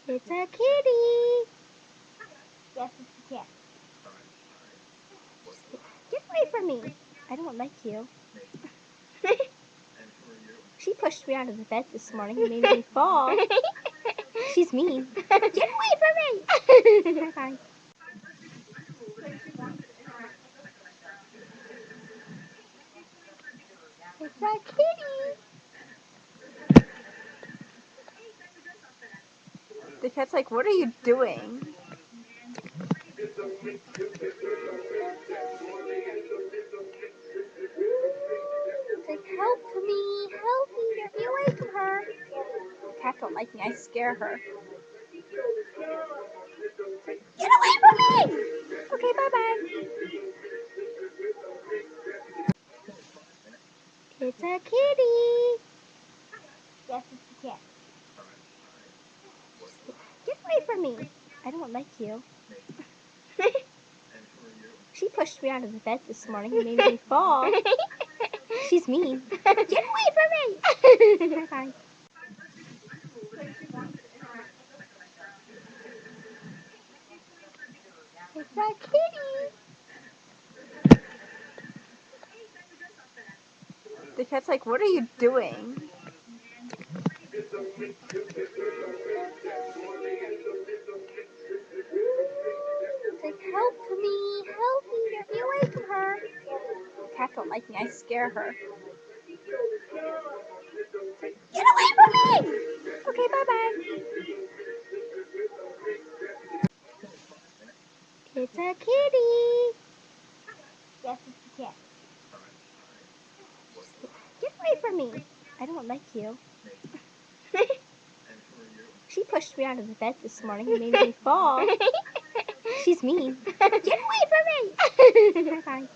It's a kitty. Yes, it's a cat. Get away from me. I don't like you. She pushed me out of the bed this morning and made me fall. She's mean. Get away from me. Bye. It's a kitty. The cat's like, what are you doing? It's like, help me, get me away from her. The cat don't like me, I scare her. Get away from me! Okay, bye-bye. It's a kitty. Yes, it's a cat. Get away from me. I don't like you. She pushed me out of the bed this morning and made me fall. She's mean. Get away from me. Bye. It's a kitty. The cat's like, what are you doing? It's like, help me, get me away from her. The cat don't like me, I scare her. Get away from me! Okay, bye-bye. It's a kitty. Yes, it's a cat. Get away from me. I don't like you. She pushed me out of the bed this morning and made me fall. She's mean. Get away from me. Bye.